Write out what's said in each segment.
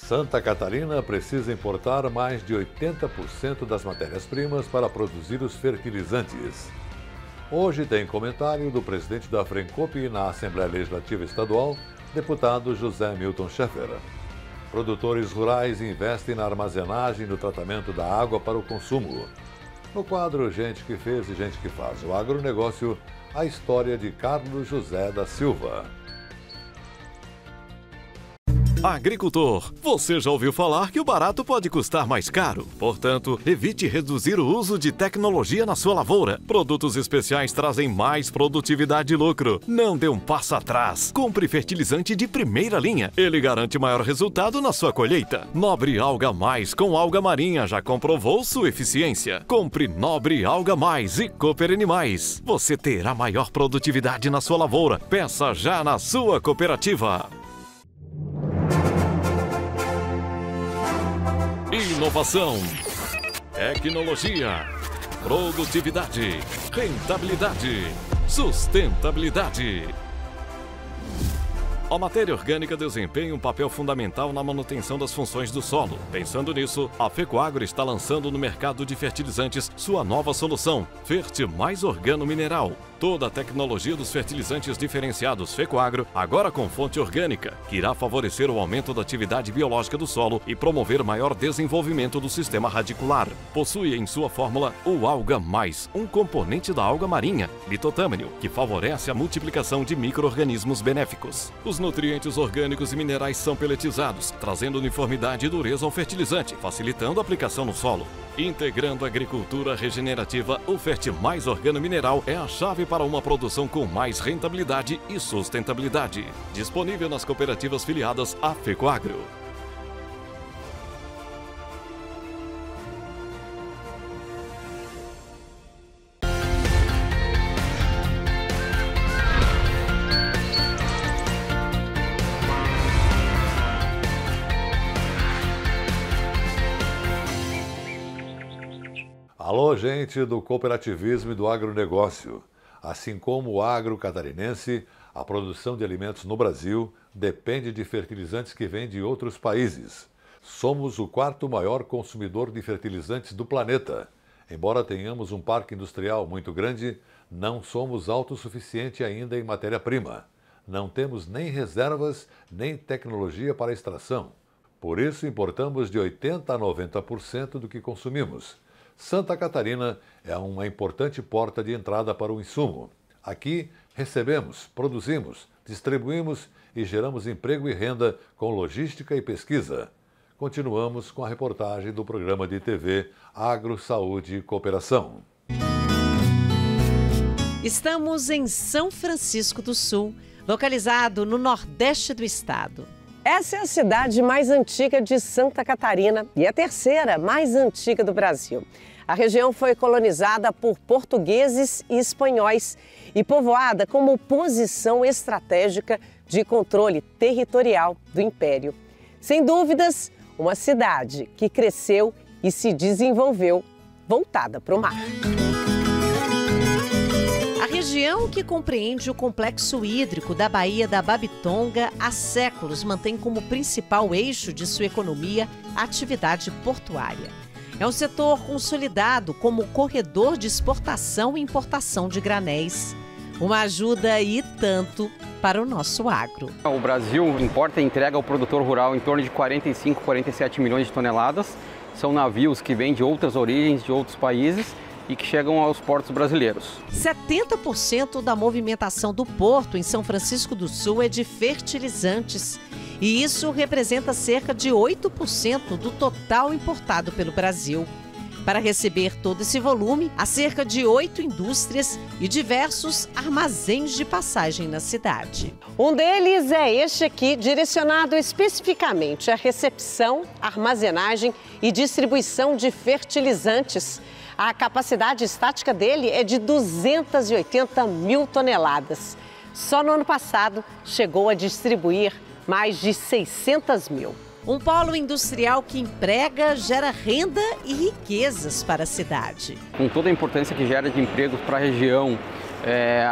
Santa Catarina precisa importar mais de 80% das matérias-primas para produzir os fertilizantes. Hoje tem comentário do presidente da Frencop na Assembleia Legislativa Estadual, deputado José Milton Schaeffer. Produtores rurais investem na armazenagem e no tratamento da água para o consumo. No quadro Gente que Fez e Gente que Faz o Agronegócio, a história de Carlos José da Silva. Agricultor, você já ouviu falar que o barato pode custar mais caro? Portanto, evite reduzir o uso de tecnologia na sua lavoura. Produtos especiais trazem mais produtividade e lucro. Não dê um passo atrás. Compre fertilizante de primeira linha. Ele garante maior resultado na sua colheita. Nobre Alga Mais com alga marinha já comprovou sua eficiência. Compre Nobre Alga Mais e Cooper Animais. Você terá maior produtividade na sua lavoura. Peça já na sua cooperativa. Inovação, tecnologia, produtividade, rentabilidade, sustentabilidade. A matéria orgânica desempenha um papel fundamental na manutenção das funções do solo. Pensando nisso, a Fecoagro está lançando no mercado de fertilizantes sua nova solução, Fert Mais Organo Mineral. Toda a tecnologia dos fertilizantes diferenciados Fecoagro, agora com fonte orgânica, que irá favorecer o aumento da atividade biológica do solo e promover maior desenvolvimento do sistema radicular. Possui em sua fórmula o Alga Mais, um componente da alga marinha, litotâmino, que favorece a multiplicação de micro-organismos benéficos. Os nutrientes orgânicos e minerais são peletizados, trazendo uniformidade e dureza ao fertilizante, facilitando a aplicação no solo. Integrando a agricultura regenerativa, o Fert Mais Organo Mineral é a chave para uma produção com mais rentabilidade e sustentabilidade. Disponível nas cooperativas filiadas à Fecoagro. Alô, gente do cooperativismo e do agronegócio. Assim como o agro catarinense, a produção de alimentos no Brasil depende de fertilizantes que vêm de outros países. Somos o quarto maior consumidor de fertilizantes do planeta. Embora tenhamos um parque industrial muito grande, não somos autossuficientes ainda em matéria-prima. Não temos nem reservas, nem tecnologia para extração. Por isso, importamos de 80% a 90% do que consumimos. Santa Catarina é uma importante porta de entrada para o insumo. Aqui recebemos, produzimos, distribuímos e geramos emprego e renda com logística e pesquisa. Continuamos com a reportagem do programa de TV Agro, Saúde e Cooperação. Estamos em São Francisco do Sul, localizado no nordeste do estado. Essa é a cidade mais antiga de Santa Catarina e a terceira mais antiga do Brasil. A região foi colonizada por portugueses e espanhóis e povoada como posição estratégica de controle territorial do Império. Sem dúvidas, uma cidade que cresceu e se desenvolveu voltada para o mar. A região que compreende o complexo hídrico da Baía da Babitonga há séculos mantém como principal eixo de sua economia a atividade portuária. É um setor consolidado como corredor de exportação e importação de granéis. Uma ajuda e tanto para o nosso agro. O Brasil importa e entrega ao produtor rural em torno de 45, 47 milhões de toneladas. São navios que vêm de outras origens, de outros países e que chegam aos portos brasileiros. 70% da movimentação do porto em São Francisco do Sul é de fertilizantes. E isso representa cerca de 8% do total importado pelo Brasil. Para receber todo esse volume, há cerca de 8 indústrias e diversos armazéns de passagem na cidade. Um deles é este aqui, direcionado especificamente à recepção, armazenagem e distribuição de fertilizantes. A capacidade estática dele é de 280 mil toneladas. Só no ano passado chegou a distribuir mais de 600 mil. Um polo industrial que emprega, gera renda e riquezas para a cidade. Com toda a importância que gera de empregos para a região,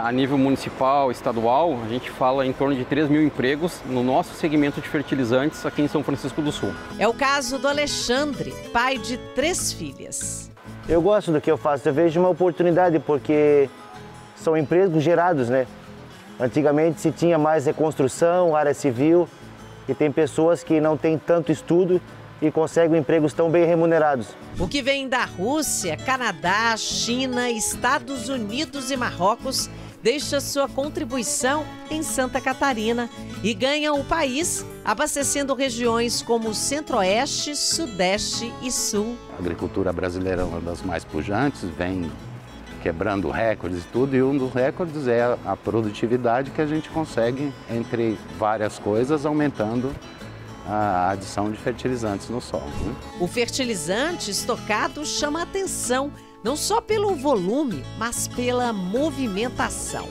A nível municipal, estadual, a gente fala em torno de 3 mil empregos no nosso segmento de fertilizantes aqui em São Francisco do Sul. É o caso do Alexandre, pai de 3 filhas. Eu gosto do que eu faço, eu vejo uma oportunidade porque são empregos gerados, né? Antigamente se tinha mais reconstrução, área civil, e tem pessoas que não têm tanto estudo e conseguem empregos tão bem remunerados. O que vem da Rússia, Canadá, China, Estados Unidos e Marrocos deixa sua contribuição em Santa Catarina e ganha o país, abastecendo regiões como Centro-Oeste, Sudeste e Sul. A agricultura brasileira é uma das mais pujantes, vem quebrando recordes e tudo, e um dos recordes é a produtividade que a gente consegue, entre várias coisas, aumentando a adição de fertilizantes no solo. O fertilizante estocado chama a atenção, não só pelo volume, mas pela movimentação.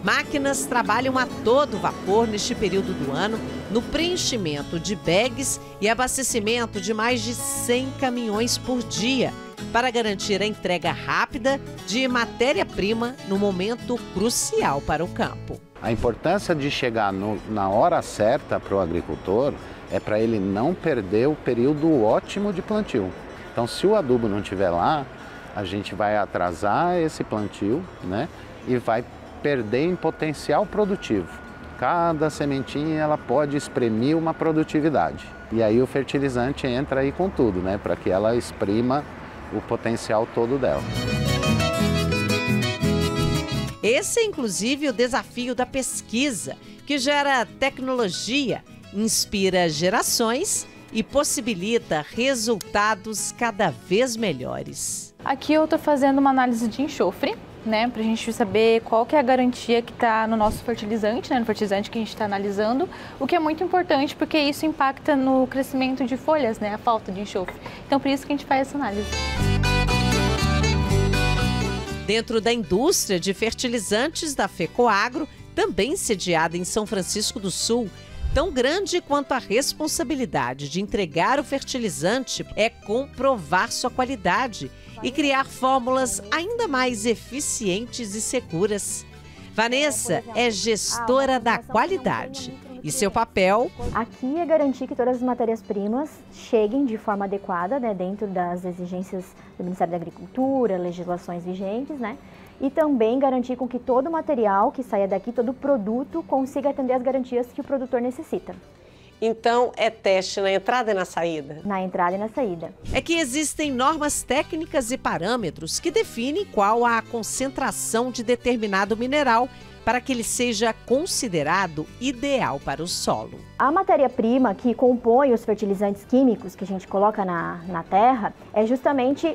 Máquinas trabalham a todo vapor neste período do ano, no preenchimento de bags e abastecimento de mais de 100 caminhões por dia, para garantir a entrega rápida de matéria-prima no momento crucial para o campo. A importância de chegar na hora certa para o agricultor é para ele não perder o período ótimo de plantio. Então, se o adubo não estiver lá, a gente vai atrasar esse plantio, né, e vai perder em potencial produtivo. Cada sementinha ela pode exprimir uma produtividade. E aí o fertilizante entra aí com tudo, né, para que ela exprima o potencial todo dela. Esse é inclusive o desafio da pesquisa, que gera tecnologia, inspira gerações e possibilita resultados cada vez melhores. Aqui eu estou fazendo uma análise de enxofre, né, para a gente saber qual que é a garantia que está no nosso fertilizante, né, no fertilizante que a gente está analisando, o que é muito importante porque isso impacta no crescimento de folhas, né, a falta de enxofre. Então, por isso que a gente faz essa análise. Dentro da indústria de fertilizantes da FECOAGRO, também sediada em São Francisco do Sul, tão grande quanto a responsabilidade de entregar o fertilizante é comprovar sua qualidade e criar fórmulas ainda mais eficientes e seguras. Vanessa é gestora da qualidade e seu papel aqui é garantir que todas as matérias-primas cheguem de forma adequada, né, dentro das exigências do Ministério da Agricultura, legislações vigentes, né, e também garantir com que todo material que saia daqui, todo produto, consiga atender as garantias que o produtor necessita. Então, é teste na entrada e na saída? Na entrada e na saída. É que existem normas técnicas e parâmetros que definem qual a concentração de determinado mineral para que ele seja considerado ideal para o solo. A matéria-prima que compõe os fertilizantes químicos que a gente coloca na terra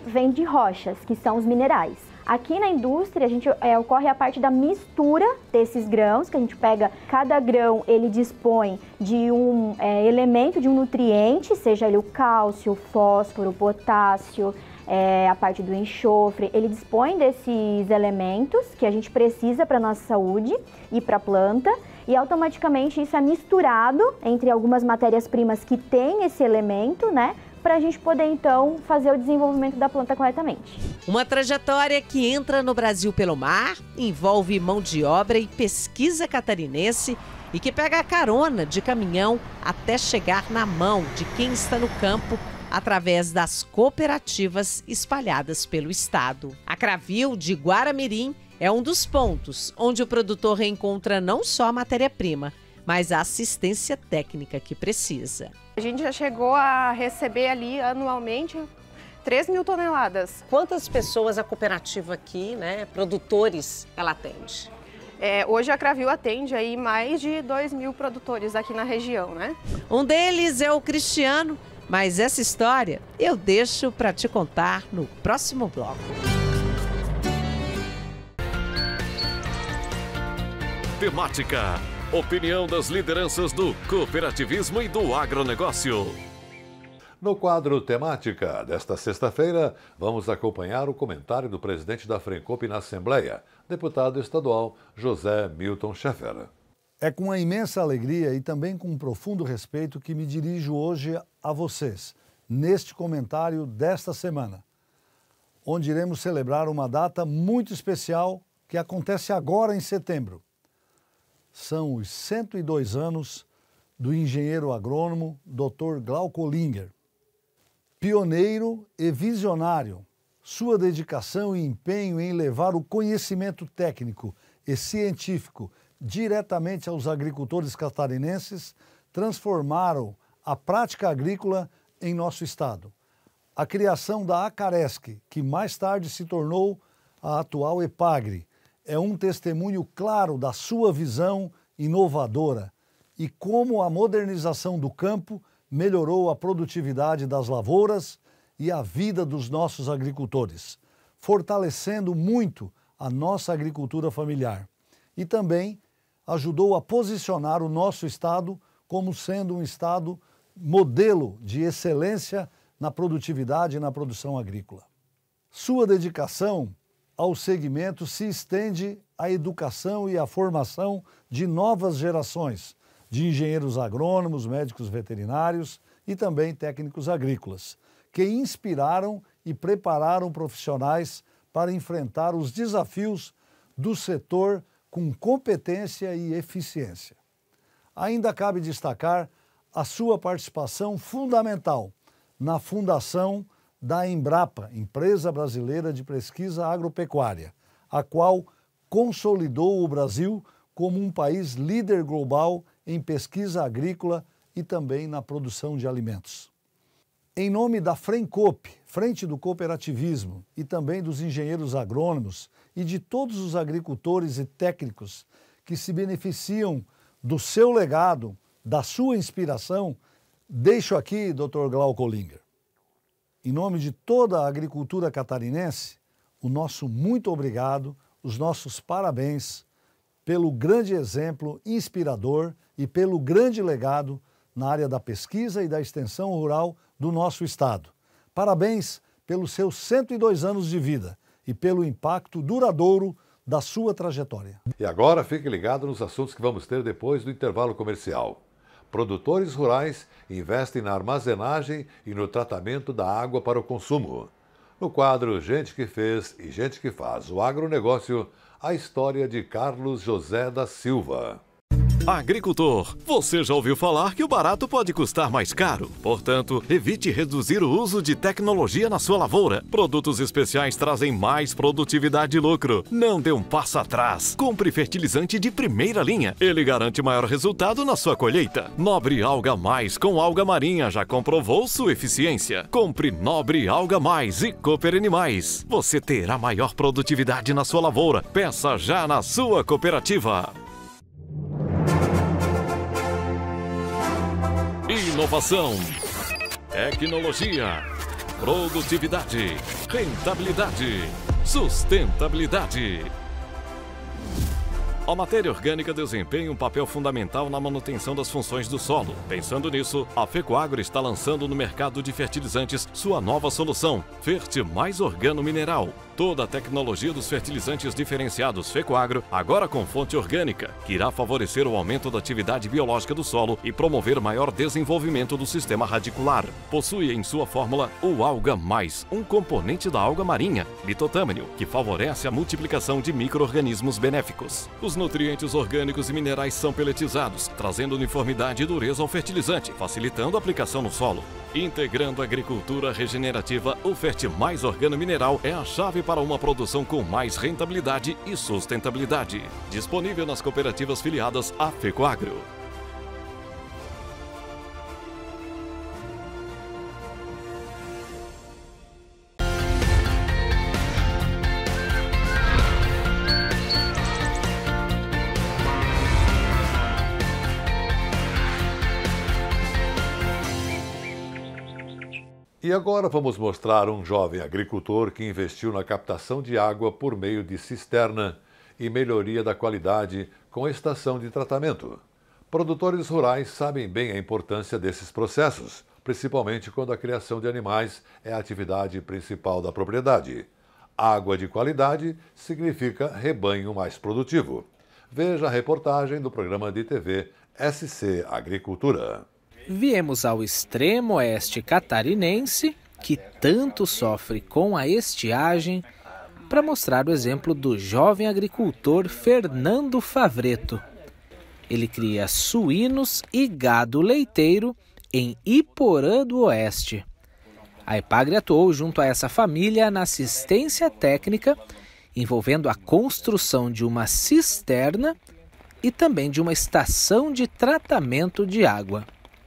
vem de rochas, que são os minerais. Aqui na indústria, ocorre a parte da mistura desses grãos, que a gente pega, cada grão ele dispõe de um elemento, de um nutriente, seja ele o cálcio, o fósforo, o potássio, a parte do enxofre. Ele dispõe desses elementos que a gente precisa para a nossa saúde e para a planta, e automaticamente isso é misturado entre algumas matérias-primas que têm esse elemento, né? Para a gente poder, então, fazer o desenvolvimento da planta corretamente. Uma trajetória que entra no Brasil pelo mar, envolve mão de obra e pesquisa catarinense e que pega a carona de caminhão até chegar na mão de quem está no campo através das cooperativas espalhadas pelo estado. A Cravil de Guaramirim é um dos pontos onde o produtor reencontra não só a matéria-prima, mas a assistência técnica que precisa. A gente já chegou a receber ali anualmente 3 mil toneladas. Quantas pessoas a cooperativa aqui, né, produtores, ela atende? Hoje a Cravil atende aí mais de 2 mil produtores aqui na região, né? Um deles é o Cristiano, mas essa história eu deixo para te contar no próximo bloco. Temática. Opinião das lideranças do cooperativismo e do agronegócio. No quadro Temática desta sexta-feira, vamos acompanhar o comentário do presidente da Frencop na Assembleia, deputado estadual José Milton Schaeffer. É com uma imensa alegria e também com um profundo respeito que me dirijo hoje a vocês, neste comentário desta semana, onde iremos celebrar uma data muito especial que acontece agora em setembro. São os 102 anos do engenheiro agrônomo Dr. Glauco Olinger. Pioneiro e visionário, sua dedicação e empenho em levar o conhecimento técnico e científico diretamente aos agricultores catarinenses transformaram a prática agrícola em nosso estado. A criação da Acaresc, que mais tarde se tornou a atual Epagre, é um testemunho claro da sua visão inovadora e como a modernização do campo melhorou a produtividade das lavouras e a vida dos nossos agricultores, fortalecendo muito a nossa agricultura familiar. E também ajudou a posicionar o nosso estado como sendo um estado modelo de excelência na produtividade e na produção agrícola. Sua dedicação ao segmento se estende à educação e à formação de novas gerações de engenheiros agrônomos, médicos veterinários e também técnicos agrícolas, que inspiraram e prepararam profissionais para enfrentar os desafios do setor com competência e eficiência. Ainda cabe destacar a sua participação fundamental na fundação da Embrapa, Empresa Brasileira de Pesquisa Agropecuária, a qual consolidou o Brasil como um país líder global em pesquisa agrícola e também na produção de alimentos. Em nome da FRENCOP, Frente do Cooperativismo, e também dos engenheiros agrônomos e de todos os agricultores e técnicos que se beneficiam do seu legado, da sua inspiração, deixo aqui, Dr. Glauco Olinger, em nome de toda a agricultura catarinense, o nosso muito obrigado, os nossos parabéns pelo grande exemplo inspirador e pelo grande legado na área da pesquisa e da extensão rural do nosso estado. Parabéns pelos seus 102 anos de vida e pelo impacto duradouro da sua trajetória. E agora fique ligado nos assuntos que vamos ter depois do intervalo comercial. Produtores rurais investem na armazenagem e no tratamento da água para o consumo. No quadro Gente que Fez e Gente que Faz o Agronegócio, a história de Carlos José da Silva. Agricultor, você já ouviu falar que o barato pode custar mais caro? Portanto, evite reduzir o uso de tecnologia na sua lavoura. Produtos especiais trazem mais produtividade e lucro. Não dê um passo atrás. Compre fertilizante de primeira linha. Ele garante maior resultado na sua colheita. Nobre Alga Mais com alga marinha já comprovou sua eficiência. Compre Nobre Alga Mais e Cooper Animais. Você terá maior produtividade na sua lavoura. Peça já na sua cooperativa. Inovação, tecnologia, produtividade, rentabilidade, sustentabilidade. A matéria orgânica desempenha um papel fundamental na manutenção das funções do solo. Pensando nisso, a FECOAGRO está lançando no mercado de fertilizantes sua nova solução, Fert Mais Organo Mineral. Toda a tecnologia dos fertilizantes diferenciados FECOAGRO, agora com fonte orgânica, que irá favorecer o aumento da atividade biológica do solo e promover maior desenvolvimento do sistema radicular. Possui em sua fórmula o Alga Mais, um componente da alga marinha, litotâmino, que favorece a multiplicação de micro-organismos benéficos. Os nutrientes orgânicos e minerais são peletizados, trazendo uniformidade e dureza ao fertilizante, facilitando a aplicação no solo. Integrando a agricultura regenerativa, o Fert Mais Organo Mineral é a chave para uma produção com mais rentabilidade e sustentabilidade. Disponível nas cooperativas filiadas à FECOAGRO. E agora vamos mostrar um jovem agricultor que investiu na captação de água por meio de cisterna e melhoria da qualidade com estação de tratamento. Produtores rurais sabem bem a importância desses processos, principalmente quando a criação de animais é a atividade principal da propriedade. Água de qualidade significa rebanho mais produtivo. Veja a reportagem do programa de TV SC Agricultura. Viemos ao extremo oeste catarinense, que tanto sofre com a estiagem, para mostrar o exemplo do jovem agricultor Fernando Favreto. Ele cria suínos e gado leiteiro em Iporã do Oeste. A Epagre atuou junto a essa família na assistência técnica, envolvendo a construção de uma cisterna e também de uma estação de tratamento de água.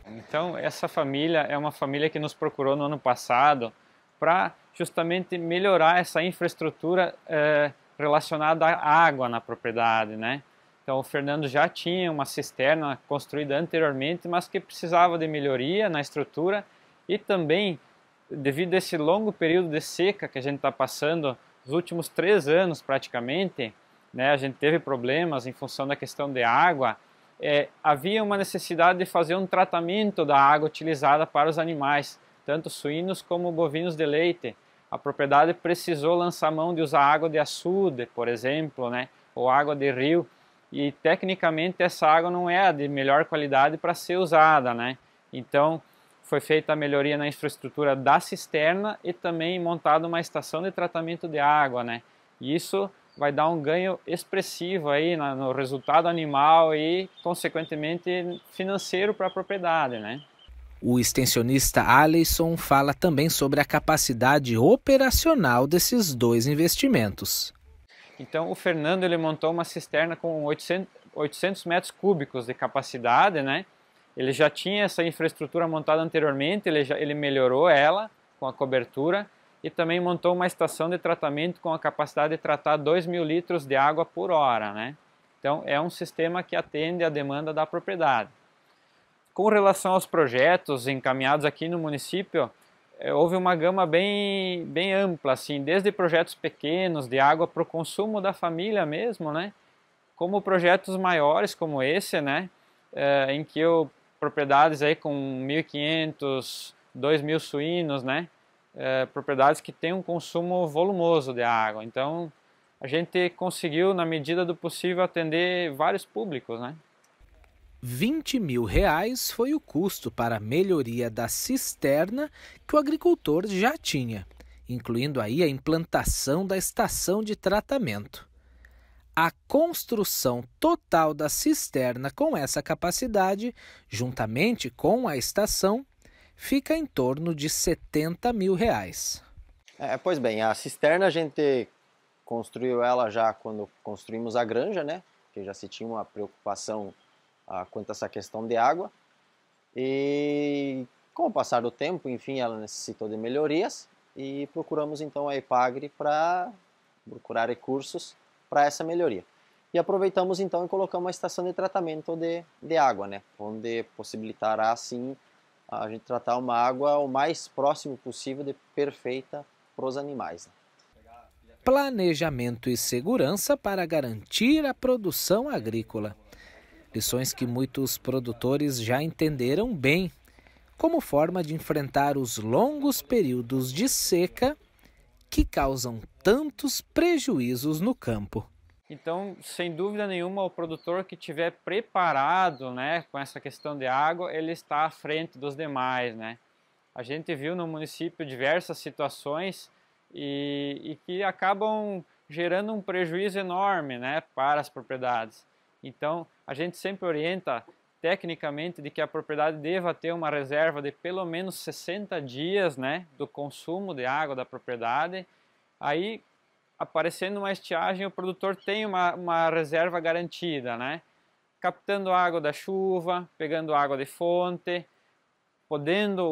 Então, essa família é uma família que nos procurou no ano passado para justamente melhorar essa infraestrutura relacionada à água na propriedade, né? Então, o Fernando já tinha uma cisterna construída anteriormente, mas que precisava de melhoria na estrutura e também, devido a esse longo período de seca que a gente está passando, os últimos 3 anos praticamente, né, a gente teve problemas em função da questão de água, havia uma necessidade de fazer um tratamento da água utilizada para os animais, tanto suínos como bovinos de leite. A propriedade precisou lançar mão de usar água de açude, por exemplo, né, ou água de rio, e tecnicamente essa água não é a de melhor qualidade para ser usada, né? Então foi feita a melhoria na infraestrutura da cisterna e também montada uma estação de tratamento de água, né? E isso vai dar um ganho expressivo aí no resultado animal e, consequentemente, financeiro para a propriedade, né? O extensionista Alisson fala também sobre a capacidade operacional desses 2 investimentos. Então, o Fernando ele montou uma cisterna com 800 metros cúbicos de capacidade, né? Ele já tinha essa infraestrutura montada anteriormente, ele melhorou ela com a cobertura e também montou uma estação de tratamento com a capacidade de tratar 2.000 litros de água por hora, né? Então, é um sistema que atende à demanda da propriedade. Com relação aos projetos encaminhados aqui no município, houve uma gama bem ampla, assim, desde projetos pequenos de água para o consumo da família mesmo, né? Como projetos maiores como esse, né? Em que propriedades aí com 1.500, 2.000 suínos, né? Propriedades que têm um consumo volumoso de água. Então, a gente conseguiu, na medida do possível, atender vários públicos, né? R$20 mil foi o custo para a melhoria da cisterna que o agricultor já tinha, incluindo aí a implantação da estação de tratamento. A construção total da cisterna com essa capacidade, juntamente com a estação, fica em torno de R$70 mil. Pois bem, a cisterna a gente construiu ela já quando construímos a granja, né? Que já se tinha uma preocupação quanto a essa questão de água. E com o passar do tempo, enfim, ela necessitou de melhorias e procuramos então a Epagre para procurar recursos para essa melhoria. E aproveitamos então e colocamos uma estação de tratamento de água, né? Onde possibilitará assim a gente tratar uma água o mais próximo possível de perfeita para os animais. Planejamento e segurança para garantir a produção agrícola. Lições que muitos produtores já entenderam bem, como forma de enfrentar os longos períodos de seca que causam tantos prejuízos no campo. Então, sem dúvida nenhuma, o produtor que estiver preparado, né, com essa questão de água, ele está à frente dos demais, né? A gente viu no município diversas situações e que acabam gerando um prejuízo enorme, né, para as propriedades. Então, a gente sempre orienta tecnicamente de que a propriedade deva ter uma reserva de pelo menos 60 dias, né, do consumo de água da propriedade. Aí, aparecendo uma estiagem, o produtor tem uma reserva garantida, né? Captando água da chuva, pegando água de fonte, podendo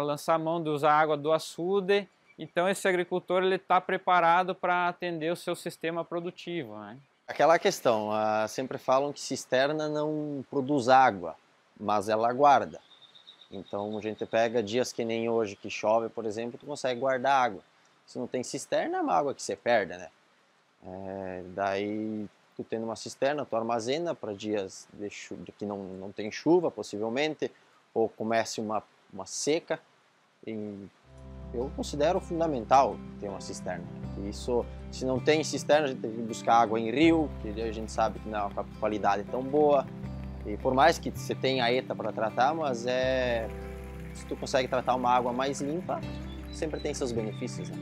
lançar mão de usar água do açude. Então, esse agricultor está preparado para atender o seu sistema produtivo, né? Aquela questão, sempre falam que cisterna não produz água, mas ela guarda. Então a gente pega dias que nem hoje, que chove, por exemplo, tu consegue guardar água. Se não tem cisterna, é uma água que você perde, né? Daí tu tendo uma cisterna, tu armazena para dias de que não tem chuva, possivelmente, ou comece uma seca. Eu considero fundamental ter uma cisterna. Isso, se não tem cisterna, a gente tem que buscar água em rio, que a gente sabe que não é uma qualidade tão boa. E por mais que você tenha a ETA para tratar, mas se tu consegue tratar uma água mais limpa, sempre tem seus benefícios, né?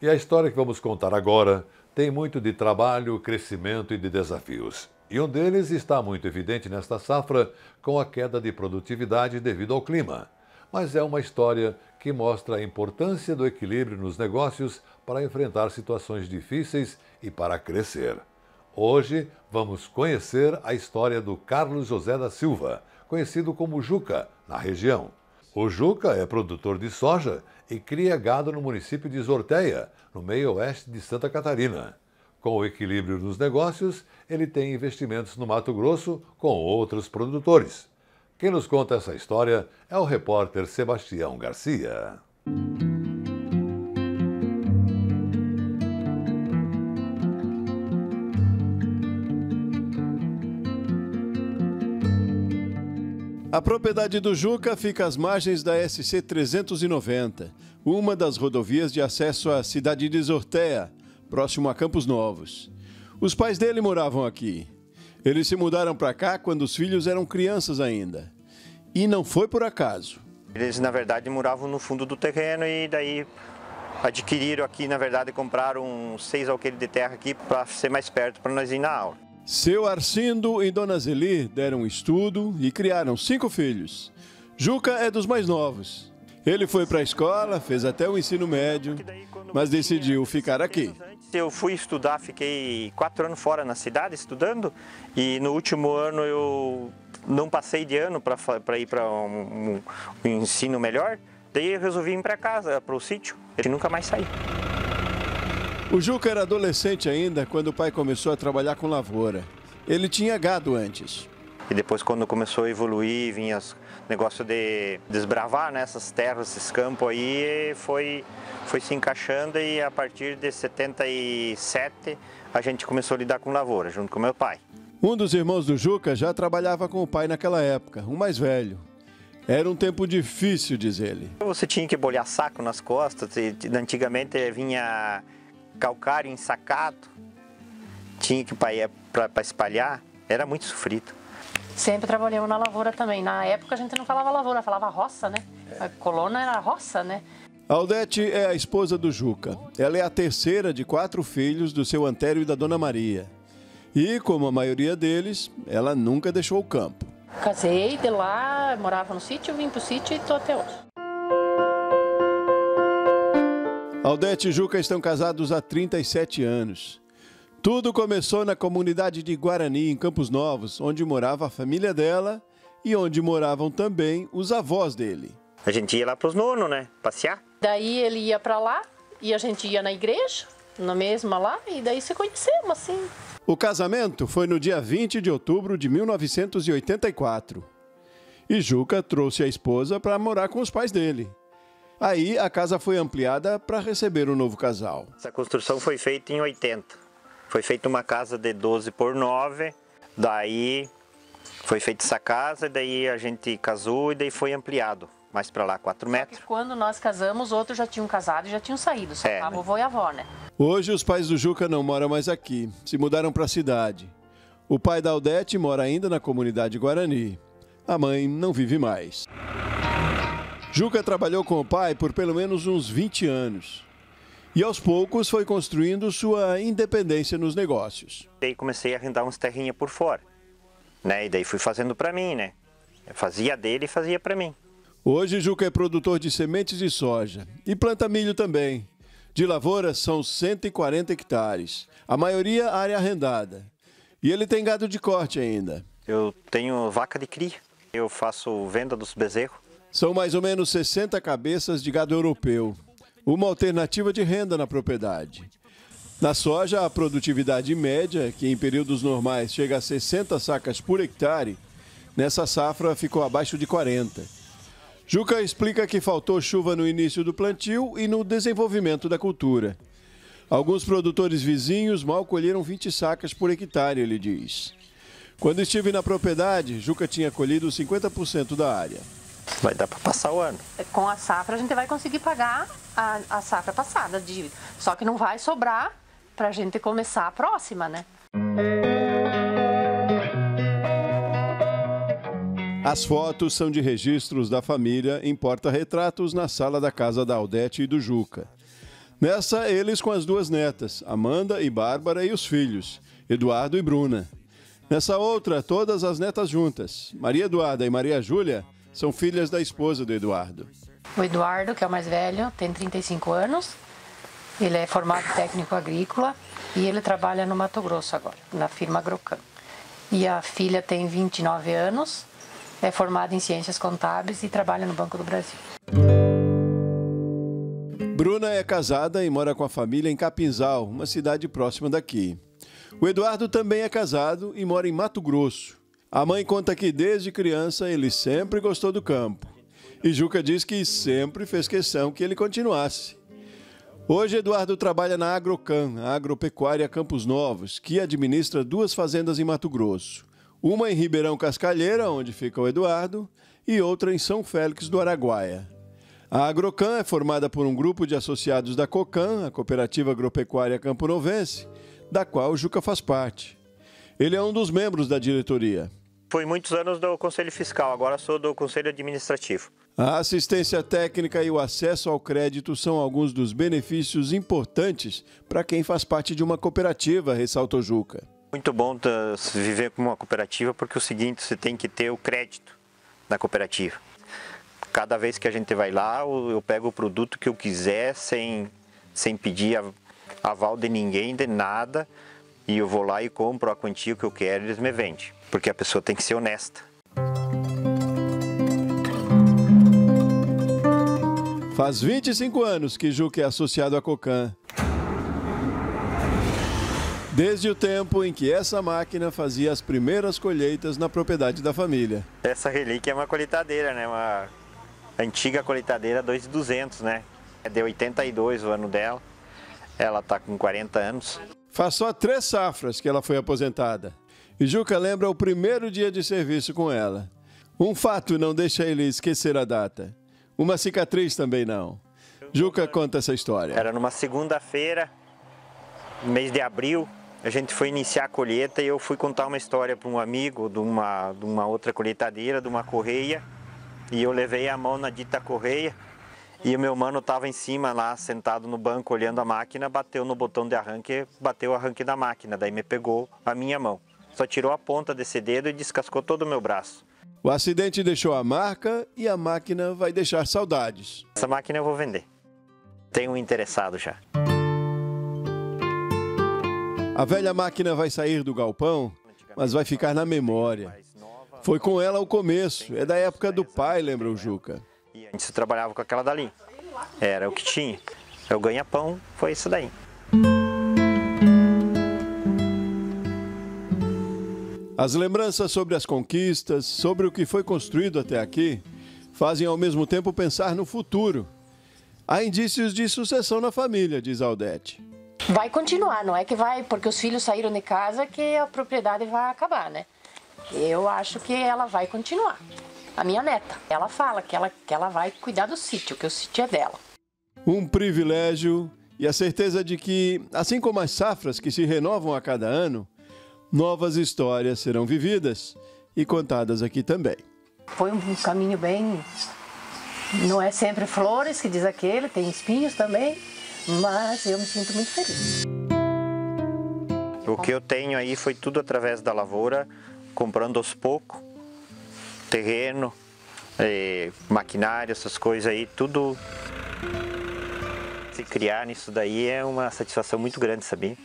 E a história que vamos contar agora tem muito de trabalho, crescimento e de desafios. E um deles está muito evidente nesta safra, com a queda de produtividade devido ao clima. Mas é uma história que mostra a importância do equilíbrio nos negócios para enfrentar situações difíceis e para crescer. Hoje vamos conhecer a história do Carlos José da Silva, conhecido como Juca, na região. O Juca é produtor de soja e cria gado no município de Zorteia, no meio oeste de Santa Catarina. Com o equilíbrio nos negócios, ele tem investimentos no Mato Grosso com outros produtores. Quem nos conta essa história é o repórter Sebastião Garcia. A propriedade do Juca fica às margens da SC 390, uma das rodovias de acesso à cidade de Zorteia, próximo a Campos Novos. Os pais dele moravam aqui. Eles se mudaram para cá quando os filhos eram crianças ainda. E não foi por acaso. Eles, na verdade, moravam no fundo do terreno e daí adquiriram aqui, na verdade, compraram 6 alqueires de terra aqui para ser mais perto para nós ir na aula. Seu Arcindo e Dona Zeli deram estudo e criaram 5 filhos. Juca é dos mais novos. Ele foi para a escola, fez até o ensino médio, mas decidiu ficar aqui. Eu fui estudar, fiquei 4 anos fora na cidade estudando e no último ano eu não passei de ano para ir para um ensino melhor. Daí eu resolvi ir para casa, para o sítio, e nunca mais saí. O Juca era adolescente ainda quando o pai começou a trabalhar com lavoura. Ele tinha gado antes. E depois, quando começou a evoluir, vinha o negócio de desbravar, né, essas terras, esses campos aí, foi se encaixando e a partir de 77 a gente começou a lidar com lavoura, junto com meu pai. Um dos irmãos do Juca já trabalhava com o pai naquela época, o mais velho. Era um tempo difícil, diz ele. Você tinha que bolhar saco nas costas, e antigamente vinha calcário ensacado, tinha que ir para espalhar, era muito sofrido. Sempre trabalhamos na lavoura também. Na época a gente não falava lavoura, falava roça, né? A colônia era roça, né? Aldete é a esposa do Juca. Ela é a terceira de 4 filhos do seu Antério e da Dona Maria. E, como a maioria deles, ela nunca deixou o campo. Casei de lá, morava no sítio, vim pro sítio e tô até hoje. Aldete e Juca estão casados há 37 anos. Tudo começou na comunidade de Guarani, em Campos Novos, onde morava a família dela e onde moravam também os avós dele. A gente ia lá pros nonos, né? Passear. Daí ele ia pra lá e a gente ia na igreja, na mesma lá, e daí se conhecemos, assim. O casamento foi no dia 20 de outubro de 1984. E Juca trouxe a esposa para morar com os pais dele. Aí a casa foi ampliada para receber o novo casal. Essa construção foi feita em 80. Foi feita uma casa de 12 por 9, daí foi feita essa casa, daí a gente casou e daí foi ampliado. Mais para lá, 4 metros. Quando nós casamos, outros já tinham casado e já tinham saído, só a vovó e a avó, né? Hoje os pais do Juca não moram mais aqui, se mudaram para a cidade. O pai da Aldete mora ainda na comunidade Guarani. A mãe não vive mais. Juca trabalhou com o pai por pelo menos uns 20 anos. E aos poucos foi construindo sua independência nos negócios. Daí comecei a arrendar uns terrinhas por fora, né? E daí fui fazendo para mim, né? Eu fazia dele e fazia para mim. Hoje Juca é produtor de sementes de soja e planta milho também. De lavoura são 140 hectares, a maioria área arrendada. E ele tem gado de corte ainda. Eu tenho vaca de cria, eu faço venda dos bezerros. São mais ou menos 60 cabeças de gado europeu, uma alternativa de renda na propriedade. Na soja, a produtividade média, que em períodos normais chega a 60 sacas por hectare, nessa safra ficou abaixo de 40. Juca explica que faltou chuva no início do plantio e no desenvolvimento da cultura. Alguns produtores vizinhos mal colheram 20 sacas por hectare, ele diz. Quando estive na propriedade, Juca tinha colhido 50% da área. Vai dar para passar o ano. Com a safra a gente vai conseguir pagar a safra passada, a dívida. Só que não vai sobrar para a gente começar a próxima, né? As fotos são de registros da família em porta-retratos na sala da casa da Aldete e do Juca. Nessa, eles com as duas netas, Amanda e Bárbara, e os filhos, Eduardo e Bruna. Nessa outra, todas as netas juntas. Maria Eduarda e Maria Júlia são filhas da esposa do Eduardo. O Eduardo, que é o mais velho, tem 35 anos. Ele é formado técnico agrícola e ele trabalha no Mato Grosso agora, na firma Agrocan. E a filha tem 29 anos, é formada em ciências contábeis e trabalha no Banco do Brasil. Bruna é casada e mora com a família em Capinzal, uma cidade próxima daqui. O Eduardo também é casado e mora em Mato Grosso. A mãe conta que desde criança ele sempre gostou do campo. E Juca diz que sempre fez questão que ele continuasse. Hoje, Eduardo trabalha na Agrocan, a Agropecuária Campos Novos, que administra 2 fazendas em Mato Grosso. Uma em Ribeirão Cascalheira, onde fica o Eduardo, e outra em São Félix do Araguaia. A Agrocan é formada por um grupo de associados da Cocan, a Cooperativa Agropecuária Camponovense, da qual o Juca faz parte. Ele é um dos membros da diretoria. Fui muitos anos do Conselho Fiscal, agora sou do Conselho Administrativo. A assistência técnica e o acesso ao crédito são alguns dos benefícios importantes para quem faz parte de uma cooperativa, ressaltou Juca. Muito bom viver com uma cooperativa porque é o seguinte, você tem que ter o crédito da cooperativa. Cada vez que a gente vai lá, eu pego o produto que eu quiser sem pedir aval de ninguém, de nada, e eu vou lá e compro a quantia que eu quero e eles me vendem, porque a pessoa tem que ser honesta. Faz 25 anos que Juca é associado à Cocan. Desde o tempo em que essa máquina fazia as primeiras colheitas na propriedade da família. Essa relíquia é uma colheitadeira, né? Uma antiga colheitadeira 2200, né? É de 82 o ano dela. Ela está com 40 anos. Faz só 3 safras que ela foi aposentada. E Juca lembra o primeiro dia de serviço com ela. Um fato não deixa ele esquecer a data. Uma cicatriz também não. Juca conta essa história. Era numa segunda-feira, mês de abril, a gente foi iniciar a colheita e eu fui contar uma história para um amigo de uma outra colheitadeira, de uma correia. E eu levei a mão na dita correia e o meu mano estava em cima lá, sentado no banco, olhando a máquina, bateu no botão de arranque, bateu o arranque da máquina, daí me pegou a minha mão. Só tirou a ponta desse dedo e descascou todo o meu braço. O acidente deixou a marca e a máquina vai deixar saudades. Essa máquina eu vou vender. Tenho um interessado já. A velha máquina vai sair do galpão, mas vai ficar na memória. Foi com ela o começo, é da época do pai, lembra o Juca. E antes eu trabalhava com aquela dali. Era o que tinha. O ganha-pão foi isso daí. As lembranças sobre as conquistas, sobre o que foi construído até aqui, fazem ao mesmo tempo pensar no futuro. Há indícios de sucessão na família, diz Aldete. Vai continuar, não é que vai, porque os filhos saíram de casa que a propriedade vai acabar, né? Eu acho que ela vai continuar. A minha neta, ela fala que ela vai cuidar do sítio, que o sítio é dela. Um privilégio e a certeza de que, assim como as safras que se renovam a cada ano, novas histórias serão vividas e contadas aqui também. Foi um caminho bem... Não é sempre flores, que diz aquele, tem espinhos também, mas eu me sinto muito feliz. O que eu tenho aí foi tudo através da lavoura, comprando aos poucos, terreno, maquinário, essas coisas aí, tudo. Se criar nisso daí é uma satisfação muito grande, sabia?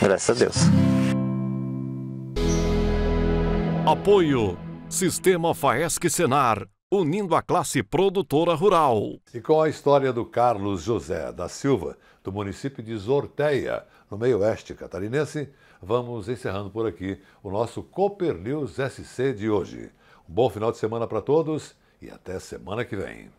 Graças a Deus. Apoio Sistema Faesc Senar, unindo a classe produtora rural. E com a história do Carlos José da Silva, do município de Zorteia, no meio-oeste catarinense, vamos encerrando por aqui o nosso Cooper News SC de hoje. Um bom final de semana para todos e até semana que vem.